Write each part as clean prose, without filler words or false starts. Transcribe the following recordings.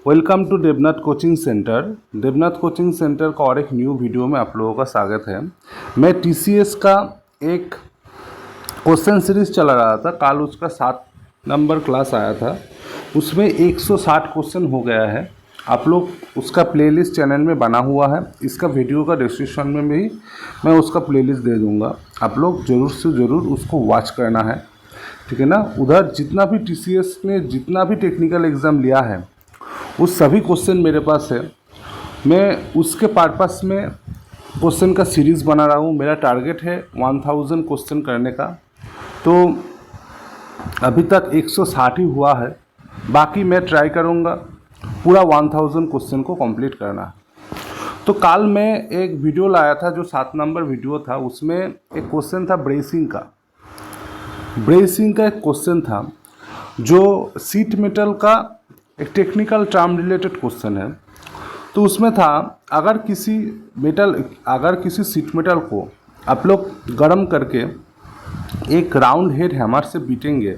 Welcome to Devnath coaching centre. Devnath coaching centre का और एक न्यू वीडियो में आप लोगों का स्वागत है। मैं टीसीएस का एक क्वेश्चन सीरीज चला रहा था, कल उसका 7 नंबर क्लास आया था, उसमें 160 क्वेश्चन हो गया है। आप लोग उसका प्लेलिस्ट चैनल में बना हुआ है, इसका वीडियो का डिस्क्रिप्शन में भी मैं उसका प्लेलिस्ट दे दूँगा। आप लोग ज़रूर से ज़रूर उसको वॉच करना है, ठीक है ना। उधर जितना भी टीसीएस ने जितना भी टेक्निकल एग्ज़ाम लिया है उस सभी क्वेश्चन मेरे पास है। मैं उसके पर्पस में क्वेश्चन का सीरीज़ बना रहा हूँ। मेरा टारगेट है 1000 क्वेश्चन करने का, तो अभी तक 160 ही हुआ है। बाकी मैं ट्राई करूँगा पूरा 1000 क्वेश्चन को कंप्लीट करना। तो कल मैं एक वीडियो लाया था जो 7 नंबर वीडियो था, उसमें एक क्वेश्चन था ब्रेसिंग का। ब्रेसिंग का एक क्वेश्चन था जो सीट मेटल का एक टेक्निकल टर्म रिलेटेड क्वेश्चन है। तो उसमें था, अगर किसी सीट मेटल को आप लोग गर्म करके एक राउंड हेड हैमर से पीटेंगे,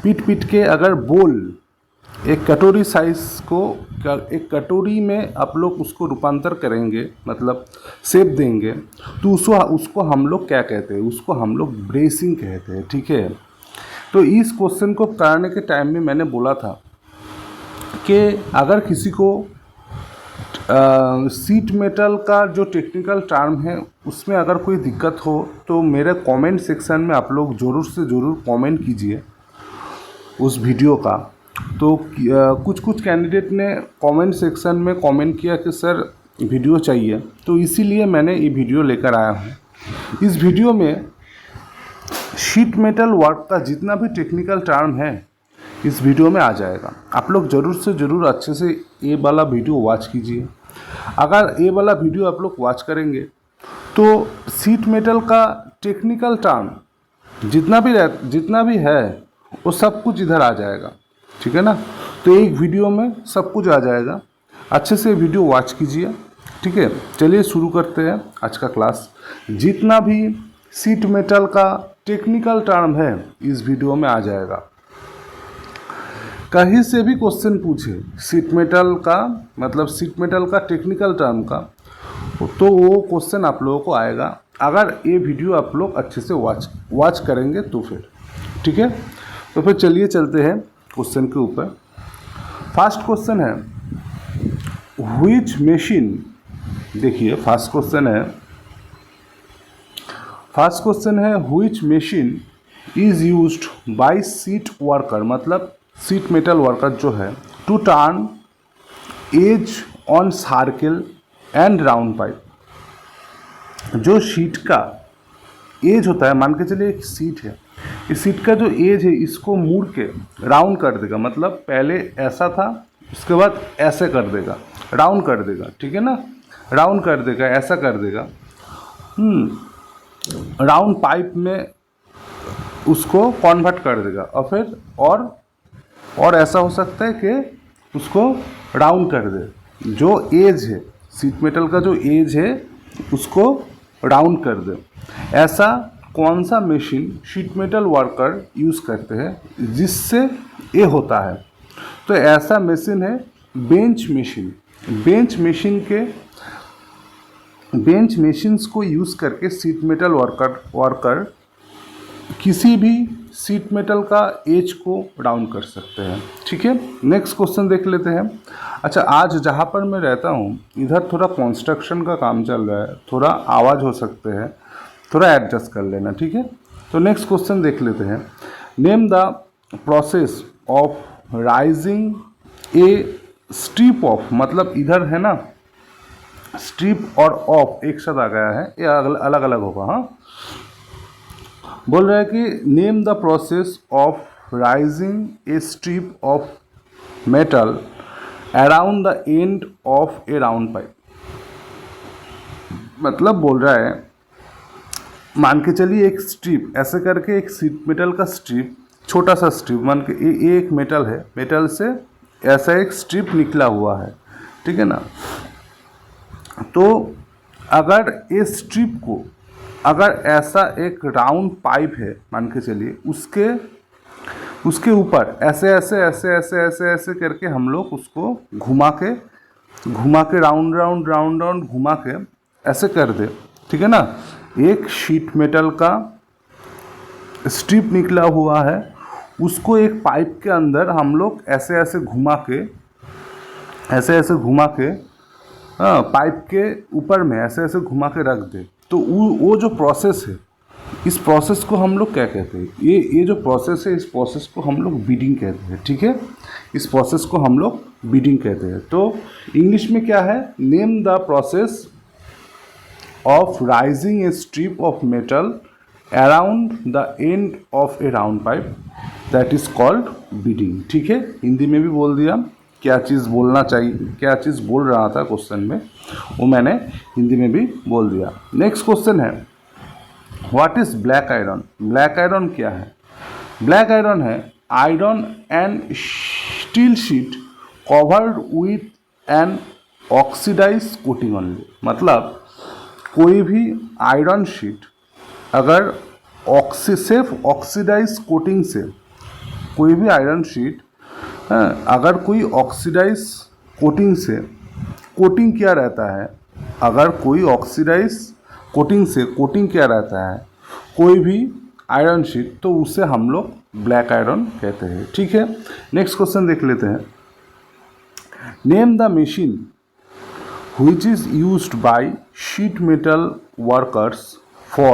पीट के अगर बोल एक कटोरी साइज को एक कटोरी में आप लोग उसको रूपांतर करेंगे, मतलब शेप देंगे, तो उसको हम लोग क्या कहते हैं? उसको हम लोग ब्रेसिंग कहते हैं, ठीक है। तो इस क्वेश्चन को करने के टाइम में मैंने बोला था कि अगर किसी को सीट मेटल का जो टेक्निकल टर्म है उसमें अगर कोई दिक्कत हो तो मेरे कमेंट सेक्शन में आप लोग ज़रूर से ज़रूर कमेंट कीजिए उस वीडियो का। तो कुछ कैंडिडेट ने कमेंट सेक्शन में कमेंट किया कि सर वीडियो चाहिए, तो इसीलिए मैंने ये वीडियो लेकर आया हूँ। इस वीडियो में शीट मेटल वर्क का जितना भी टेक्निकल टर्म है इस वीडियो में आ जाएगा। आप लोग ज़रूर से ज़रूर अच्छे से ये वाला वीडियो वॉच कीजिए। अगर ये वाला वीडियो आप लोग वॉच करेंगे तो सीट मेटल का टेक्निकल टर्म जितना भी है वो सब कुछ इधर आ जाएगा, ठीक है ना। तो एक वीडियो में सब कुछ आ जाएगा। अच्छे से वीडियो वॉच कीजिए, ठीक है। चलिए शुरू करते हैं आज का क्लास। जितना भी सीट मेटल का टेक्निकल टर्म है इस वीडियो में आ जाएगा। कहीं से भी क्वेश्चन पूछे सीट मेटल का, मतलब सीट मेटल का टेक्निकल टर्म का, तो वो क्वेश्चन आप लोगों को आएगा अगर ये वीडियो आप लोग अच्छे से वॉच करेंगे तो फिर, ठीक है। तो फिर चलिए चलते हैं क्वेश्चन के ऊपर। फर्स्ट क्वेश्चन है व्हिच मशीन, देखिए फर्स्ट क्वेश्चन है which machine is used by sheet worker, मतलब सीट मेटल वर्कर जो है, to turn edge on circle and round pipe. जो शीट का एज होता है, मान के चलिए एक सीट है, इस सीट का जो एज है इसको मुड़ के राउंड कर देगा, मतलब पहले ऐसा था उसके बाद ऐसे कर देगा, राउंड कर देगा, ठीक है ना। राउंड कर देगा, ऐसा कर देगा, राउंड पाइप में उसको कन्वर्ट कर देगा, और फिर और ऐसा हो सकता है कि उसको राउंड कर दे। जो एज है सीट मेटल का, जो एज है उसको राउंड कर दे। ऐसा कौन सा machine sheet metal worker use करते हैं जिससे ये होता है? तो ऐसा मशीन है बेंच मशीन। बेंच मशीन्स को यूज़ करके सीट मेटल वर्कर किसी भी सीट मेटल का एज को राउंड कर सकते हैं, ठीक है। नेक्स्ट क्वेश्चन देख लेते हैं। अच्छा, आज जहाँ पर मैं रहता हूँ इधर थोड़ा कंस्ट्रक्शन का काम चल रहा है, थोड़ा आवाज़ हो सकते हैं, थोड़ा एडजस्ट कर लेना, ठीक है। तो नेक्स्ट क्वेश्चन देख लेते हैं। Name the process of raising a strip of, मतलब इधर है ना स्ट्रिप और ऑफ एक साथ आ गया है, ये अलग अलग होगा। हाँ, बोल रहा है कि name the process of raising a strip of metal around the end of a round pipe. मतलब बोल रहा है, मान के चलिए एक स्ट्रिप ऐसे करके, एक सीट मेटल का स्ट्रिप, छोटा सा स्ट्रिप, मान के ये एक मेटल है, मेटल से ऐसा एक स्ट्रिप निकला हुआ है, ठीक है ना। तो अगर इस स्ट्रिप को, अगर ऐसा एक राउंड पाइप है मान के चलिए, उसके उसके ऊपर ऐसे ऐसे ऐसे ऐसे ऐसे ऐसे करके हम लोग उसको घुमा के राउंड राउंड राउंड राउंड घुमा के ऐसे कर दे, ठीक है ना। एक शीट मेटल का स्ट्रिप निकला हुआ है, उसको एक पाइप के अंदर हम लोग ऐसे ऐसे घुमा के हाँ, पाइप के ऊपर में ऐसे ऐसे घुमा के रख दे, तो वो जो प्रोसेस है, इस प्रोसेस को हम लोग क्या कहते हैं, ये जो प्रोसेस है, इस प्रोसेस को हम लोग बीडिंग कहते हैं, ठीक है। इस प्रोसेस को हम लोग बीडिंग कहते हैं। तो इंग्लिश में क्या है, name the process of raising a strip of metal around the end of a round pipe, that is called beading, ठीक है। हिंदी में भी बोल दिया, क्या चीज़ बोलना चाहिए, क्या चीज़ बोल रहा था क्वेश्चन में, वो मैंने हिंदी में भी बोल दिया। नेक्स्ट क्वेश्चन है, what is black iron. Black iron क्या है। ब्लैक आयरन है iron and steel sheet covered with an oxidize coating only. मतलब कोई भी आयरन शीट अगर सिर्फ ऑक्सीडाइज कोटिंग से, कोई भी आयरन शीट अगर कोई ऑक्सीडाइज कोटिंग से, कोटिंग क्या रहता है, अगर कोई ऑक्सीडाइज कोटिंग से कोटिंग क्या रहता है कोई भी आयरन शीट, तो उसे हम लोग ब्लैक आयरन कहते हैं, ठीक है। नेक्स्ट क्वेश्चन देख लेते हैं, name the machine which is used by sheet metal workers for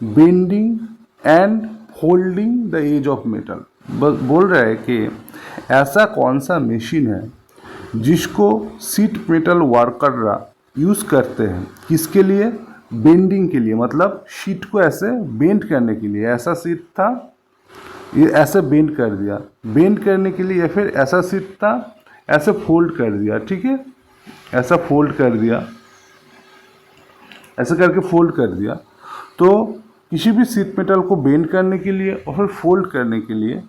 bending and folding the edge of metal। बोल रहा है कि ऐसा कौन सा मशीन है जिसको शीट मेटल वर्कर यूज़ करते हैं, किसके लिए, बेंडिंग के लिए, मतलब शीट को ऐसे बेंड करने के लिए। ऐसा शीट था, ये ऐसे बेंड कर दिया, बेंड करने के लिए, या फिर ऐसा शीट था ऐसे फोल्ड कर दिया, ठीक है, ऐसा फोल्ड कर दिया, ऐसे करके फोल्ड कर दिया। तो किसी भी शीट मेटल को बेंड करने के लिए और फिर फोल्ड करने के लिए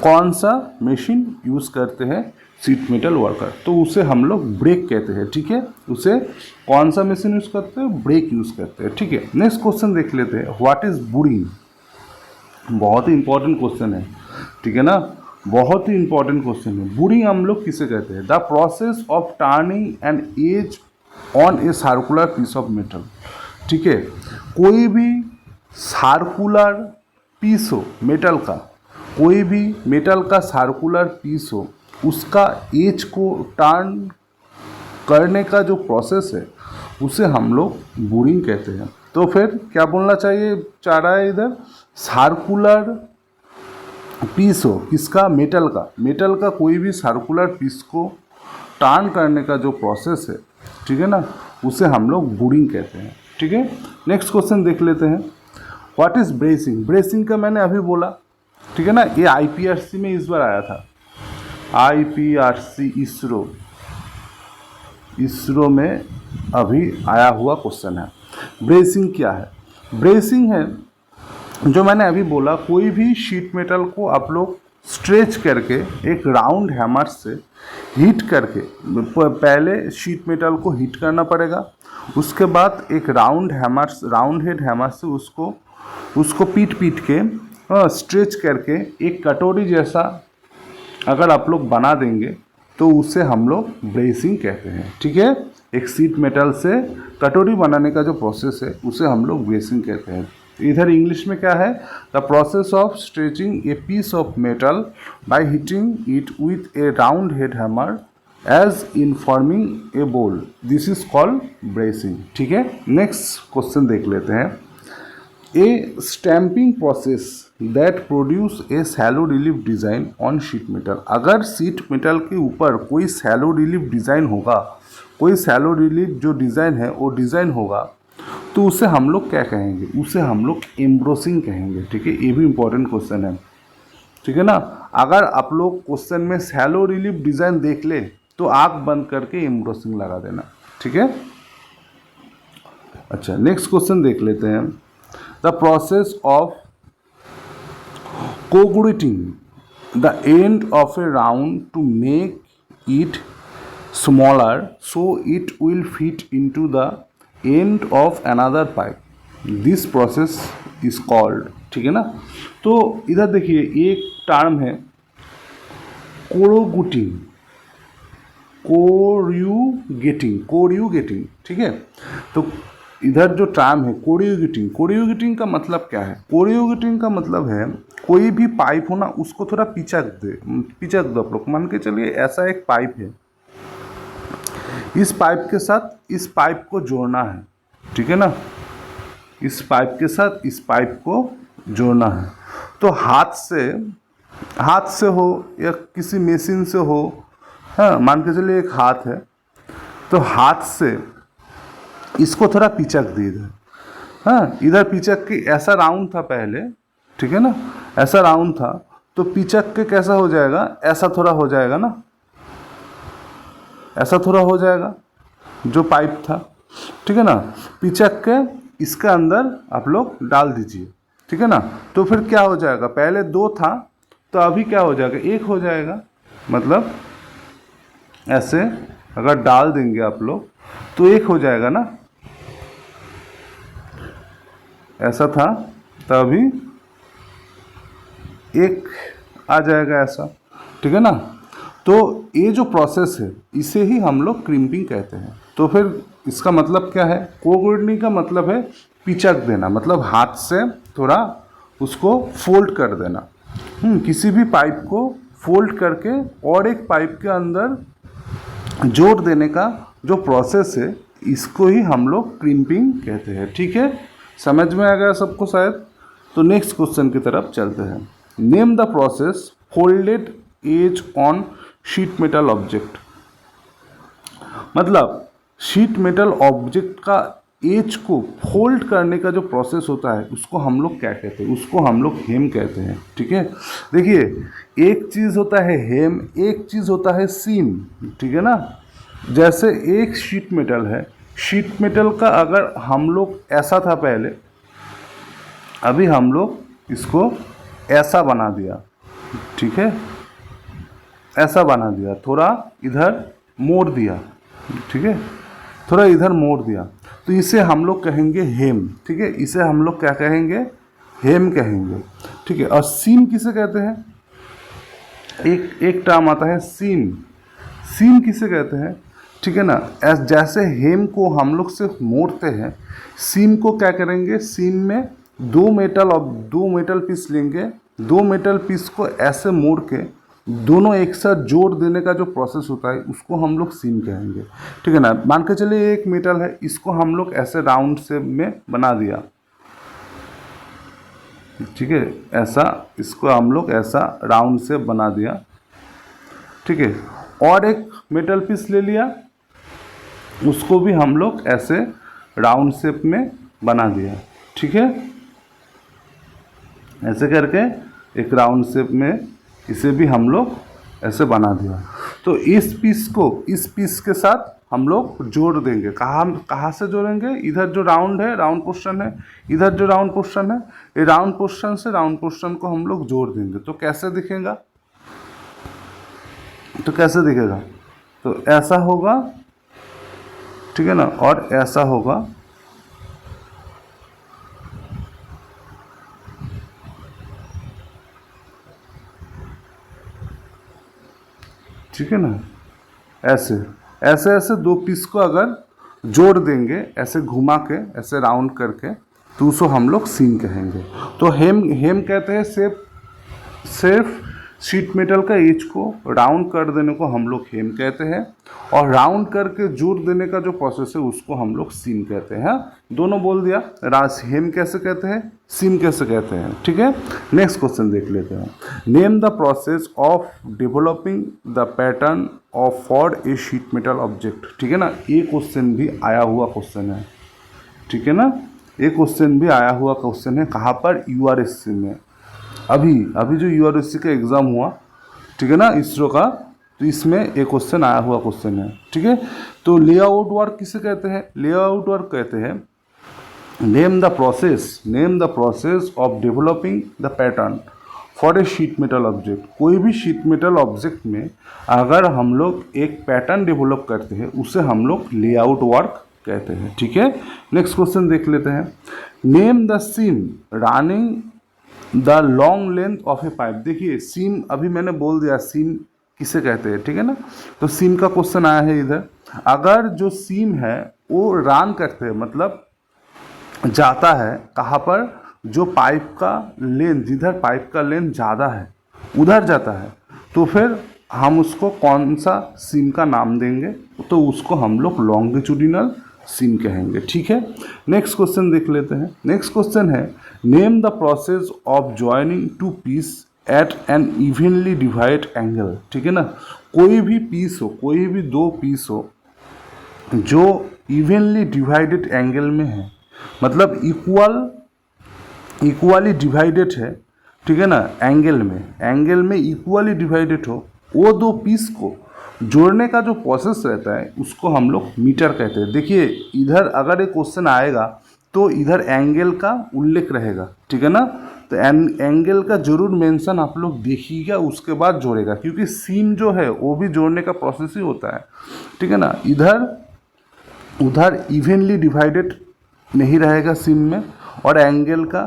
कौन सा मशीन यूज़ करते हैं शीट मेटल वर्कर, तो उसे हम लोग ब्रेक कहते हैं, ठीक है। उसे कौन सा मशीन यूज़ करते हैं, ब्रेक यूज़ करते हैं, ठीक है। नेक्स्ट क्वेश्चन देख लेते हैं, व्हाट इज बुरिंग। बहुत ही इंपॉर्टेंट क्वेश्चन है, ठीक है ना, बहुत ही इंपॉर्टेंट क्वेश्चन है। बुरिंग हम लोग किसे कहते हैं, the process of turning an edge on a circular piece of metal, ठीक है। कोई भी सर्कुलर पीस हो मेटल का, कोई भी मेटल का सर्कुलर पीस हो, उसका एज को टर्न करने का जो प्रोसेस है उसे हम लोग बुरिंग कहते हैं। तो फिर क्या बोलना चाहिए, चाह रहा है इधर, सर्कुलर पीस हो किसका, मेटल का, मेटल का कोई भी सर्कुलर पीस को टर्न करने का जो प्रोसेस है, ठीक है ना, उसे हम लोग बुरिंग कहते हैं, ठीक है। नेक्स्ट क्वेश्चन देख लेते हैं, व्हाट इज ब्रेसिंग। ब्रेसिंग का मैंने अभी बोला, ठीक है ना, ये आईपीआरसी में इस बार आया था, आईपीआरसी इसरो में अभी आया हुआ क्वेश्चन है। ब्रेसिंग क्या है, ब्रेसिंग है जो मैंने अभी बोला, कोई भी शीट मेटल को आप लोग स्ट्रेच करके एक राउंड हैमर से हीट करके, पहले शीट मेटल को हीट करना पड़ेगा, उसके बाद एक राउंड हेड हैमर से उसको पीट के स्ट्रेच करके एक कटोरी जैसा अगर आप लोग बना देंगे तो उसे हम लोग ब्रेसिंग कहते हैं, ठीक है। एक शीट मेटल से कटोरी बनाने का जो प्रोसेस है उसे हम लोग ब्रेसिंग कहते हैं। इधर इंग्लिश में क्या है, the process of stretching a piece of metal by hitting it with a round head hammer as in forming a bowl, this is called bracing, ठीक है। नेक्स्ट क्वेश्चन देख लेते हैं, a stamping process that produce a shallow relief design on sheet metal. अगर sheet metal के ऊपर कोई shallow relief design होगा, कोई शैलो रिलीफ जो डिज़ाइन है वो डिज़ाइन होगा, तो उसे हम लोग क्या कहेंगे, उसे हम लोग एम्ब्रोसिंग कहेंगे, ठीक है। ये भी इंपॉर्टेंट क्वेश्चन है, ठीक है ना। अगर आप लोग क्वेश्चन में शैलो रिलीफ डिज़ाइन देख ले तो आँख बंद करके एम्ब्रोसिंग लगा देना, ठीक है। अच्छा, नेक्स्ट क्वेश्चन देख लेते हैं, the process of coagulating the end of a round to make it smaller so it will fit into the end of another pipe, this process is called ठीक है ना। तो इधर देखिए एक टर्म है कोरुगेटिंग, कोरुगेटिंग, ठीक है। तो इधर जो टर्म है कोरुगेटिंग का मतलब क्या है? कोरुगेटिंग का मतलब है कोई भी पाइप हो ना उसको थोड़ा पिचक दो आप लोग। मान के चलिए ऐसा एक पाइप है, इस पाइप के साथ इस पाइप को जोड़ना है, ठीक है ना। इस पाइप के साथ इस पाइप को जोड़ना है। तो हाथ से हो या किसी मशीन से हो, हाँ मान के चलिए एक हाथ है, तो हाथ से इसको थोड़ा पिचक दीजिए। हाँ इधर पिचक के ऐसा राउंड था पहले, ठीक है ना, ऐसा राउंड था, तो पिचक के कैसा हो जाएगा, ऐसा थोड़ा हो जाएगा ना, ऐसा थोड़ा हो जाएगा जो पाइप था, ठीक है ना। पिचक के इसके अंदर आप लोग डाल दीजिए, ठीक है ना। तो फिर क्या हो जाएगा, पहले 2 था तो अभी क्या हो जाएगा, 1 हो जाएगा। मतलब ऐसे अगर डाल देंगे आप लोग तो 1 हो जाएगा ना, ऐसा था तो अभी 1 आ जाएगा ऐसा, ठीक है ना। तो ये जो प्रोसेस है इसे ही हम लोग क्रिम्पिंग कहते हैं। तो फिर इसका मतलब क्या है, कोरुगेटिंग का मतलब है पिचक देना, मतलब हाथ से थोड़ा उसको फोल्ड कर देना। किसी भी पाइप को फोल्ड करके और एक पाइप के अंदर जोड़ देने का जो प्रोसेस है इसको ही हम लोग क्रिम्पिंग कहते हैं, ठीक है। समझ में आ गया सबको शायद। तो नेक्स्ट क्वेश्चन की तरफ चलते हैं। Name the process folded edge on sheet metal object. मतलब शीट मेटल ऑब्जेक्ट का एज को फोल्ड करने का जो प्रोसेस होता है उसको हम लोग क्या कहते हैं, उसको हम लोग हेम कहते हैं, ठीक है। देखिए एक चीज़ होता है हेम, एक चीज़ होता है सीम, ठीक है ना। जैसे एक शीट मेटल है, शीट मेटल का अगर हम लोग ऐसा था पहले, अभी हम लोग इसको ऐसा बना दिया, ठीक है, ऐसा बना दिया, थोड़ा इधर मोड़ दिया, ठीक है, थोड़ा इधर मोड़ दिया, तो इसे हम लोग कहेंगे हेम, ठीक है। इसे हम लोग क्या कहेंगे, हेम कहेंगे, ठीक है। और सीम किसे कहते हैं, एक टर्म आता है सीम, सीम किसे कहते हैं, ठीक है ना। जैसे हेम को हम लोग सिर्फ मोड़ते हैं, सीम को क्या करेंगे, सीम में 2 मेटल पीस लेंगे, 2 मेटल पीस को ऐसे मोड़ के दोनों एक साथ जोड़ देने का जो प्रोसेस होता है उसको हम लोग सीम कहेंगे, ठीक है ना। मान के चलिए एक मेटल है, इसको हम लोग ऐसे राउंड शेप में बना दिया, ठीक है, ऐसा, इसको हम लोग ऐसा राउंड शेप बना दिया, ठीक है। और एक मेटल पीस ले लिया, उसको भी हम लोग ऐसे राउंड शेप में बना दिया, ठीक है। ऐसे करके एक राउंड शेप में इसे भी हम लोग ऐसे बना दिया। तो इस पीस के साथ हम लोग जोड़ देंगे। कहाँ से जोड़ेंगे, इधर जो राउंड है, राउंड पोर्शन है, इधर जो राउंड पोर्शन है, ये राउंड पोर्शन से राउंड पोर्शन को हम लोग जोड़ देंगे। तो कैसे दिखेगा, तो ऐसा होगा, ठीक है ना, और ऐसा होगा, ठीक है ना। ऐसे ऐसे ऐसे 2 पीस को अगर जोड़ देंगे, ऐसे घुमा के, ऐसे राउंड करके, तो उसको हम लोग सीम कहेंगे। तो हेम कहते हैं सिर्फ शीट मेटल का एज को राउंड कर देने को हम लोग हेम कहते हैं, और राउंड करके जोड़ देने का जो प्रोसेस है उसको हम लोग सीम कहते हैं। दोनों बोल दिया, हेम कैसे कहते हैं, सीम कैसे कहते हैं, ठीक है। नेक्स्ट क्वेश्चन देख लेते हैं। Name the process of developing the pattern of for a sheet metal object, ठीक है ना। ये क्वेश्चन भी आया हुआ क्वेश्चन है, ठीक है ना। ये क्वेश्चन भी आया हुआ क्वेश्चन है, कहाँ पर, यूआरएससी में। अभी जो यूआरएससी का एग्ज़ाम हुआ, ठीक है ना, इसरो का, तो इसमें एक क्वेश्चन आया हुआ क्वेश्चन है, ठीक है। तो लेआउट वर्क किसे कहते हैं, लेआउट वर्क कहते हैं name the process of developing the pattern for a sheet metal object. कोई भी शीट मेटल ऑब्जेक्ट में अगर हम लोग एक पैटर्न डेवलप करते हैं उसे हम लोग लेआउट वर्क कहते हैं, ठीक है। नेक्स्ट क्वेश्चन देख लेते हैं। Name the seam running the long length of a pipe. देखिए सीम अभी मैंने बोल दिया सीम किसे कहते हैं, ठीक है ना। तो सीम का क्वेश्चन आया है इधर। अगर जो सीम है वो रन करते हैं मतलब जाता है कहाँ पर, जो पाइप का लेंथ, जिधर पाइप का लेंथ ज़्यादा है उधर जाता है, तो फिर हम उसको कौन सा सीम का नाम देंगे, तो उसको हम लोग लॉन्गिट्यूडिनल सीम कहेंगे, ठीक है। नेक्स्ट क्वेश्चन देख लेते हैं। नेक्स्ट क्वेश्चन है name the process of joining two piece at an evenly divide angle, ठीक है ना। कोई भी पीस हो, कोई भी दो पीस हो जो इवनली डिवाइडेड एंगल में है, मतलब इक्वली डिवाइडेड है, ठीक है ना, एंगल में इक्वली डिवाइडेड हो, वो दो पीस को जोड़ने का जो प्रोसेस रहता है उसको हम लोग मीटर कहते हैं। देखिए इधर अगर एक क्वेश्चन आएगा तो इधर एंगल का उल्लेख रहेगा, ठीक है ना। तो एंगल का जरूर मेंशन आप लोग देखिएगा, उसके बाद जोड़ेगा, क्योंकि सीम जो है वो भी जोड़ने का प्रोसेस ही होता है, ठीक है ना। उधर इवनली डिवाइडेड नहीं रहेगा सीम में, और एंगल का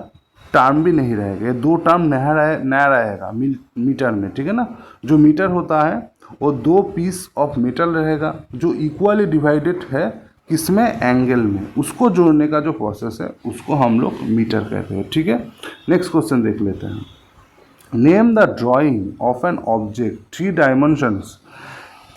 टर्म भी नहीं रहेगा, ये दो टर्म नया रहेगा मीटर में, ठीक है ना। जो मीटर होता है वो दो पीस ऑफ मेटल रहेगा जो इक्वली डिवाइडेड है किसमें, एंगल में, उसको जोड़ने का जो प्रोसेस है उसको हम लोग मीटर कहते हैं, ठीक है। नेक्स्ट क्वेश्चन देख लेते हैं। Name the drawing of an object 3 dimensions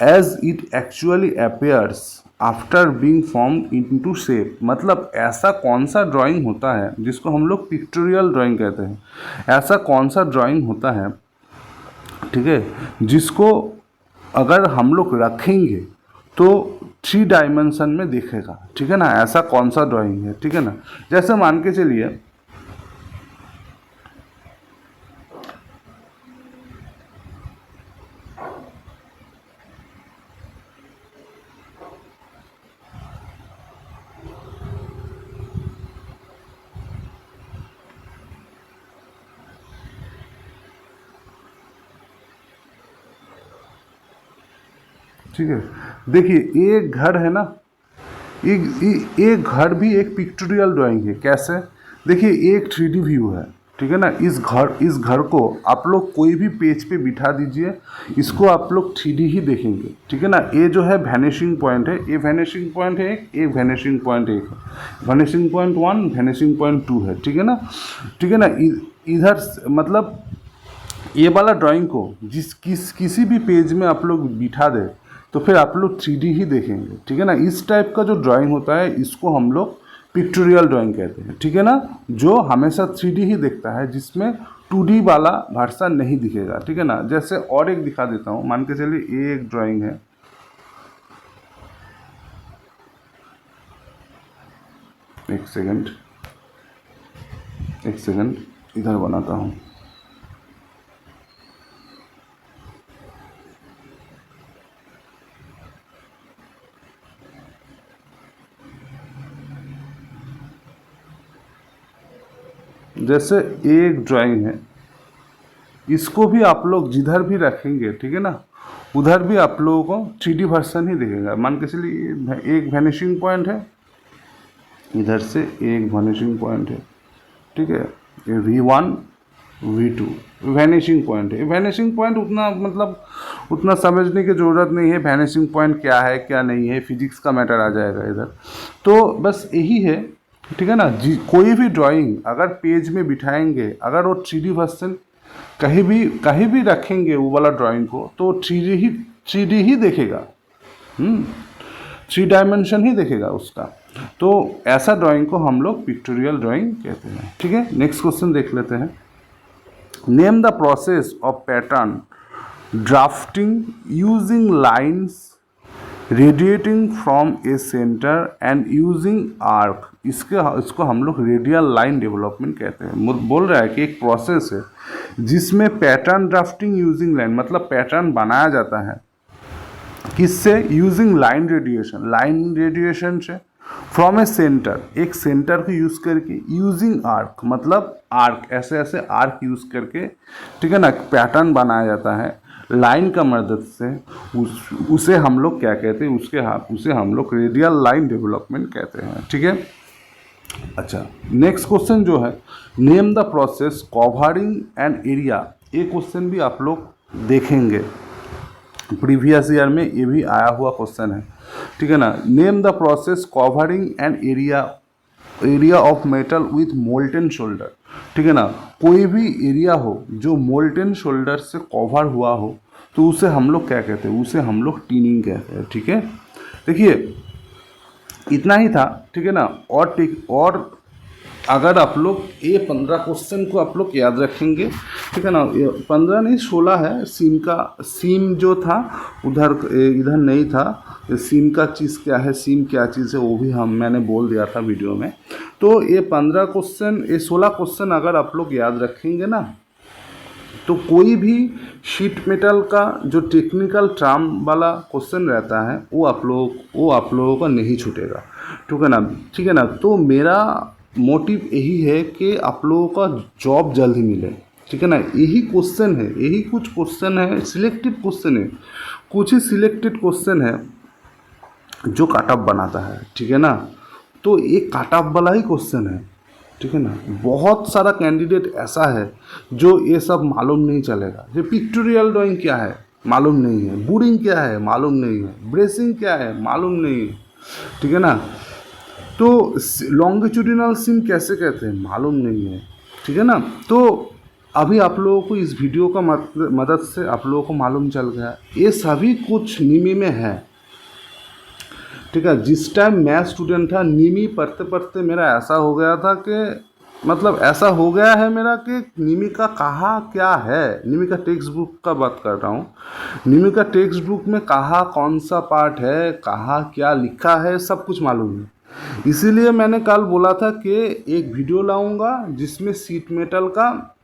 as it actually appears after being formed into shape. मतलब ऐसा कौन सा ड्राइंग होता है जिसको हम लोग पिक्टोरियल ड्राइंग कहते हैं, ऐसा कौन सा ड्राइंग होता है, ठीक है, जिसको अगर हम लोग रखेंगे तो 3 डायमेंशन में दिखेगा, ठीक है ना। ऐसा कौन सा ड्राइंग है, ठीक है ना। जैसे मान के चलिए ठीक है, देखिए एक घर है ना, एक घर भी एक पिक्टोरियल ड्राइंग है। कैसे, देखिए एक 3D व्यू है, ठीक है ना। इस घर को आप लोग कोई भी पेज पे बिठा दीजिए, इसको आप लोग 3D ही देखेंगे, ठीक है ना। ये जो है वैनिशिंग पॉइंट है, ये वैनिशिंग पॉइंट है एक, ये वैनिशिंग पॉइंट एक है, वैनिशिंग पॉइंट 1 वैनिशिंग पॉइंट 2 है, ठीक है ना, ठीक है ना। इधर मतलब ये वाला ड्राइंग को किसी भी पेज में आप लोग बिठा दे तो फिर आप लोग 3D ही देखेंगे, ठीक है ना। इस टाइप का जो ड्राइंग होता है इसको हम लोग पिक्टोरियल ड्राइंग कहते हैं, ठीक है ना। जो हमेशा 3D ही देखता है, जिसमें 2D वाला वर्षन नहीं दिखेगा, ठीक है ना। जैसे और एक दिखा देता हूँ, मान के चलिए ये एक ड्राइंग है, एक सेकंड इधर बनाता हूँ। जैसे एक ड्राइंग है, इसको भी आप लोग जिधर भी रखेंगे, ठीक है ना, उधर भी आप लोगों को 3D वर्सन ही दिखेगा। मान के चलिए एक वैनिशिंग पॉइंट है, इधर से एक वैनिशिंग पॉइंट है, ठीक है, ये V1 V2 वैनिशिंग पॉइंट है। वैनिशिंग पॉइंट उतना मतलब उतना समझने की ज़रूरत नहीं है, वैनिशिंग पॉइंट क्या है क्या नहीं है, फिजिक्स का मैटर आ जाएगा इधर। तो बस यही है, ठीक है ना। कोई भी ड्राइंग अगर पेज में बिठाएंगे, अगर वो 3D वर्सन कहीं भी रखेंगे वो वाला ड्राइंग को, तो 3D ही देखेगा, 3 डायमेंशन ही देखेगा उसका। तो ऐसा ड्राइंग को हम लोग पिक्टोरियल ड्राइंग कहते हैं, ठीक है। नेक्स्ट क्वेश्चन देख लेते हैं। Name the process of pattern drafting using lines radiating from A centre and using arc. इसको हम लोग रेडियल लाइन डेवलपमेंट कहते हैं। बोल रहा है कि एक प्रोसेस है जिसमें पैटर्न ड्राफ्टिंग यूजिंग लाइन, मतलब पैटर्न बनाया जाता है किससे, यूजिंग लाइन रेडिएशन से, फ्रॉम ए सेंटर, एक सेंटर को यूज़ करके, यूजिंग आर्क मतलब आर्क, ऐसे आर्क यूज़ करके, ठीक है ना, पैटर्न बनाया जाता है लाइन का मदद से। उसे हम लोग क्या कहते हैं, उसे हम लोग रेडियल लाइन डेवलपमेंट कहते हैं, ठीक है। अच्छा, नेक्स्ट क्वेश्चन जो है, name the process covering an area, ये क्वेश्चन भी आप लोग देखेंगे, प्रीवियस ईयर में ये भी आया हुआ क्वेश्चन है, ठीक है ना। Name the process covering an area of metal with molten shoulder, ठीक है ना। कोई भी एरिया हो जो मोल्टेन शोल्डर से कवर हुआ हो तो उसे हम लोग क्या कहते हैं, उसे हम लोग टीनिंग कहते हैं, ठीक है। देखिए इतना ही था, ठीक है ना। और अगर आप लोग ये 15 क्वेश्चन को आप लोग याद रखेंगे, ठीक है ना, 15 नहीं 16 है। सीम जो था उधर इधर नहीं था, सीम का चीज़ क्या है, सीम क्या चीज़ है वो भी मैंने बोल दिया था वीडियो में। तो ये 15 क्वेश्चन, ये 16 क्वेश्चन अगर आप लोग याद रखेंगे ना, तो कोई भी शीट मेटल का जो टेक्निकल टर्म वाला क्वेश्चन रहता है वो आप लोगों का नहीं छूटेगा, ठीक है ना। तो मेरा मोटिव यही है कि आप लोगों का जॉब जल्द ही मिले, ठीक है ना। यही क्वेश्चन है, यही कुछ क्वेश्चन है, सिलेक्टेड क्वेश्चन है, कुछ ही सिलेक्टेड क्वेश्चन है जो काट ऑफ बनाता है, ठीक है ना। तो ये काट ऑफ वाला ही क्वेश्चन है, ठीक है ना। बहुत सारा कैंडिडेट ऐसा है जो ये सब मालूम नहीं चलेगा। ये पिक्टोरियल ड्राइंग क्या है मालूम नहीं है, बोरिंग क्या है मालूम नहीं है, ब्रेसिंग क्या है मालूम नहीं है, ठीक है ना। तो लॉन्गिट्यूडिनल सीम कैसे कहते हैं मालूम नहीं है, ठीक है ना। तो अभी आप लोगों को इस वीडियो का मदद से आप लोगों को मालूम चल गया ये सभी कुछ निमी में है, ठीक है। जिस टाइम मैं स्टूडेंट था निमी पढ़ते पढ़ते मेरा ऐसा हो गया था कि मतलब ऐसा हो गया है मेरा कि निमी का कहाँ क्या है, निमी का टेक्स्ट बुक का बात कर रहा हूँ, निमी का टेक्स्ट बुक में कहाँ कौन सा पार्ट है, कहाँ क्या लिखा है, सब कुछ मालूम है। इसीलिए मैंने कल बोला था कि एक वीडियो लाऊंगा जिसमें शीट मेटल का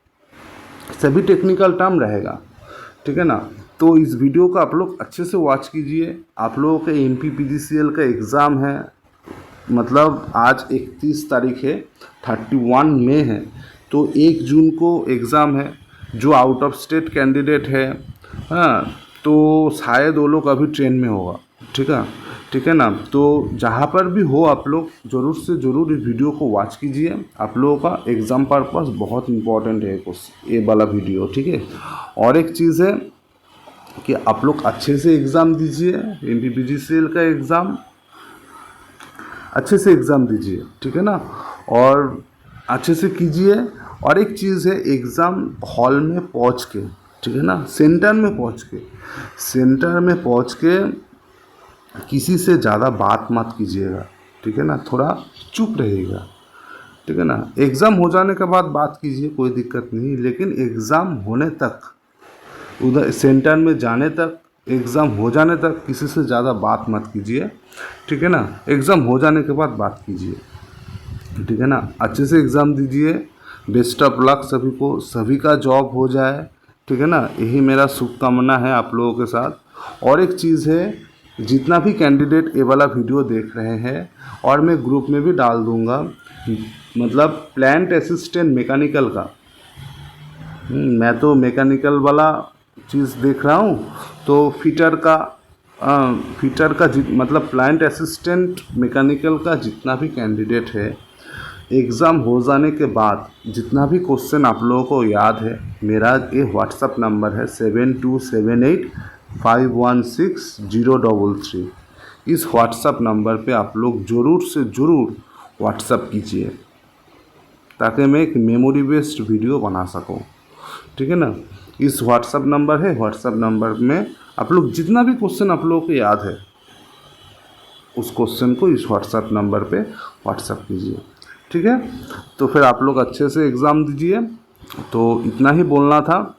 सभी टेक्निकल टर्म रहेगा, ठीक है ना। तो इस वीडियो को आप लोग अच्छे से वॉच कीजिए। आप लोगों का MPPGCL का एग्ज़ाम है, मतलब आज 31 तारीख है, 31 मई है, तो 1 जून को एग्ज़ाम है। जो आउट ऑफ स्टेट कैंडिडेट है, हाँ, तो शायद वो लोग अभी ट्रेन में होगा, ठीक है ना। तो जहाँ पर भी हो आप लोग ज़रूर से ज़रूर इस वीडियो को वॉच कीजिए। आप लोगों का एग्ज़ाम पर्पस बहुत इंपॉर्टेंट है ये वाला वीडियो, ठीक है। और एक चीज़ है कि आप लोग अच्छे से एग्ज़ाम दीजिए, MPPGCL का एग्ज़ाम अच्छे से एग्ज़ाम दीजिए, ठीक है ना, और अच्छे से कीजिए। और एक चीज़ है, एग्ज़ाम हॉल में पहुंच के, ठीक है ना, सेंटर में पहुंच के किसी से ज़्यादा बात मत कीजिएगा, ठीक है ना, थोड़ा चुप रहिएगा, ठीक है ना। एग्ज़ाम हो जाने के बाद बात कीजिए, कोई दिक्कत नहीं, लेकिन एग्ज़ाम होने तक, उधर सेंटर में जाने तक, एग्ज़ाम हो जाने तक किसी से ज़्यादा बात मत कीजिए, ठीक है ना। एग्ज़ाम हो जाने के बाद बात कीजिए, ठीक है ना। अच्छे से एग्ज़ाम दीजिए, बेस्ट ऑफ लक सभी को, सभी का जॉब हो जाए, ठीक है ना। यही मेरा शुभकामना है आप लोगों के साथ। और एक चीज़ है, जितना भी कैंडिडेट ये वाला वीडियो देख रहे हैं, और मैं ग्रुप में भी डाल दूंगा, मतलब प्लांट असिस्टेंट मैकेनिकल का, मैं तो मैकेनिकल वाला चीज़ देख रहा हूँ, तो फिटर का मतलब प्लांट असिस्टेंट मैकेनिकल का जितना भी कैंडिडेट है, एग्ज़ाम हो जाने के बाद जितना भी क्वेश्चन आप लोगों को याद है, मेरा ये व्हाट्सअप नंबर है 7278516033। इस व्हाट्सअप नंबर पे आप लोग ज़रूर से ज़रूर व्हाट्सअप कीजिए ताकि मैं एक मेमोरी बेस्ड वीडियो बना सकूं, ठीक है ना। इस व्हाट्सअप नंबर है, व्हाट्सअप नंबर में आप लोग जितना भी क्वेश्चन आप लोगों को याद है उस क्वेश्चन को इस व्हाट्सएप नंबर पे व्हाट्सएप कीजिए, ठीक है। तो फिर आप लोग अच्छे से एग्ज़ाम दीजिए। तो इतना ही बोलना था,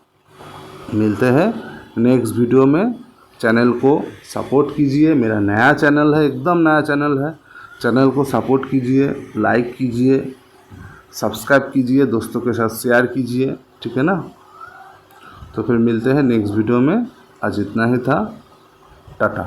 मिलते हैं नेक्स्ट वीडियो में। चैनल को सपोर्ट कीजिए, मेरा नया चैनल है, एकदम नया चैनल है, चैनल को सपोर्ट कीजिए, लाइक कीजिए, सब्सक्राइब कीजिए, दोस्तों के साथ शेयर कीजिए, ठीक है ना। तो फिर मिलते हैं नेक्स्ट वीडियो में। आज इतना ही था, टाटा।